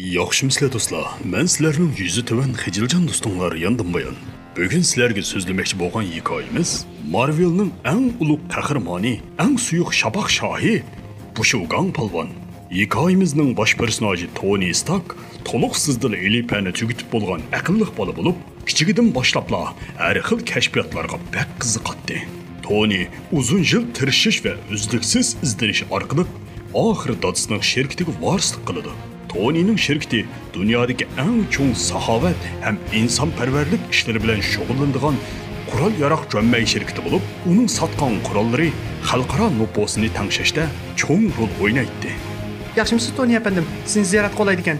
Yaxshimisiz do'stlar? Men sizlarning yuzi tuvan Xijiljon do'stinglar yondim-bayon. Bugun sizlarga so'zlamoqchi bo'lgan hikoyamiz Marvelning eng ulug' qahramoni, eng suyuq shaboq shohi Bushugang polvon. Hikoyamizning bosh personaji Tony Stark to'liq sizdil elipani tugitib bo'lgan aqlli bola bo'lib, kichigidan boshlabla har xil kashfiyotlarga bak qiziqatdi. Tony uzun yil tirishish va uzluksiz izdanish orqali oxiri dadasining shirkatiga varislik qiladi. Tony'ning shirkati dunyodagi eng cho'ng saxovat ham insonparvarlik ishlari bilan shug'ullanadigan qurol yaroq jo'mmay shirkati bo'lib, uning sotgan qurollari xalqaro nupusini tangshashda cho'ng rol o'ynaydi. Yaxshimisiz Tony efendim, sizni ziyorat qolaydi ekan.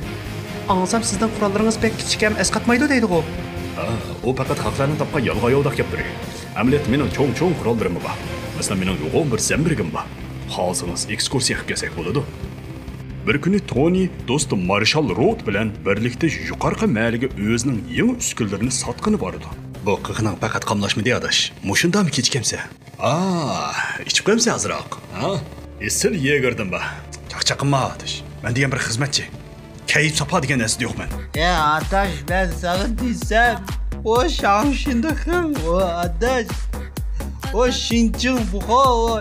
Anlasam sizning qurollaringiz pek kichik ham esqatmaydi deydi-ku. O faqat xalqlarning topgan yolg'ayoqda gap biri. Amaliyot mening cho'ng qurollarim bor. Masalan, mening yo'g'on bir zambrigim bor. Hozirimiz ekskursiya qilib kelsak bo'ladi. Bir kuni Tony do'sti Marshall Road bilan birlikda yuqorqi mahaliga o'zining yangi uskunalarini sotqini bordi. Bu qiqning faqat qamlashmadi adash. Mushundam kechkamsa. Ichib qo'ymsa azroq. Esil yegardim ba. Chaqchaqma adash. Men degan bir xizmatchi. Kayıp sapa degan narsa yo'qman. Adash, ben sana desem o şanşındıkım o adash. O şinçin bu o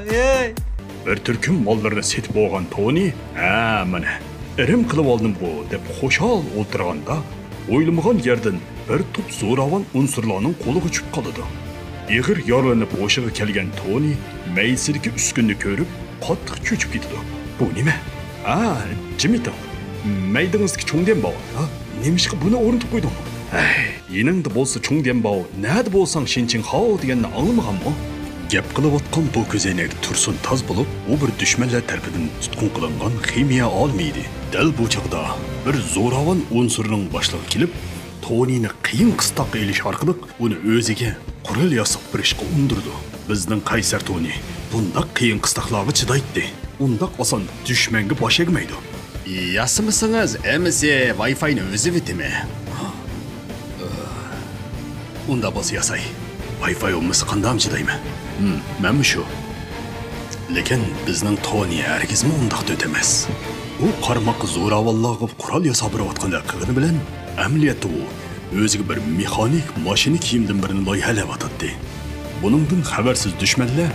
Bir türküm mallarını setib olgan Tony, mana irim qilib oldim bu deb xo'shal o'tirganda, o'ylamagan yerdan bir tup zo'ravon unsurlarning qo'liga tushib qoladi. Ig'ir yorilib o'shiga kelgan Tony maysidagi uskunni ko'rib, qattiq cho'chib ketdi. Bu nima? Jimito. Maydingizga cho'ngdan bor. Nemishqa buni o'rnatib qo'yding? Yeningda bo'lsa cho'ngdan bor, nada bo'lsang shinching ho deganni anglamaganmi? Gap qilayotgan bu ko'zoynak tursun toz bo'lib, u bir dushmanlar tarafidan tutqun qilingan ximiya olmaydi. Dal bu chaqda bir zo'ravon unsurining boshlig'i kelib, Tony'ni qiyin qistoq elish orqali uni o'ziga qurol yasab berishga undirdi. Bizning qaysar Tony bundaq qiyin qistoqlarga chidaydi. Undaq oson dushmanga bosh egmaydi. Yasamasangiz, emisi Wi-Fi'ni o'zi bitimi? Unda bo'lsa yasay. Wi-Fi olmasa qanday chidaymi? Menmi shu. Lekin bizning Tony hargizmi undaq o'tamas. U qarmoq zo'ravonlarga qurol yasab berayotganda qilgani bilan amaliyotda u o'ziga bir mexanik mashina kiyimdan birini loyihalayotdi. Buningdan xabarsiz dushmanlar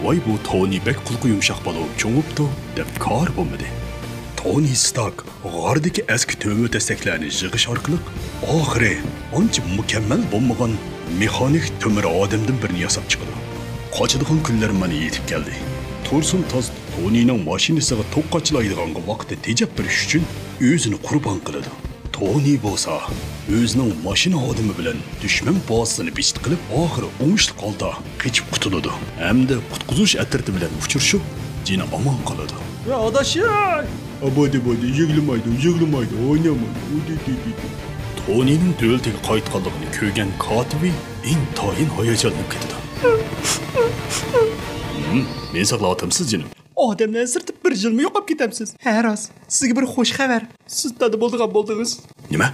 voy bu Tony bek qulqi yumshoq bo'lib cho'ngibdi deb kor bo'lmadi. Tony Stark g'ordagi eski to'mi tasaklarni yig'ish orqali oxiri ancha mukammal bo'lmagan mexanik to'mir odamdan birini yasab chiqdi. Qochadigan kunlarim meni yetib keldi. Tursun toz Tony'ning mashinasiga to'qqachilaydiganga vaqtda tejab berish uchun o'zini qurbon qiladi. Tony bo'lsa o'zining mashina odami bilan dushman bossini bichit qilib, oxiri o'ngishli holda qochib qutuladi. Hamda qutqizish atirti bilan uchrashib, jini omon qoladi. Ya adashlar! Abadi yig'lamaydi, o'ynamaydi. Tony'ning do'ltiga qaytganligini ko'rgan kotibi intoyin hayajonlanib ketdi. Men saqlatamsiz jinim. Odamdan sirtib bir yilmi yo'qib ketamsiz. Ha rost. Sizga bir xush xabar. Siz tada bo'ldingiz. Nima?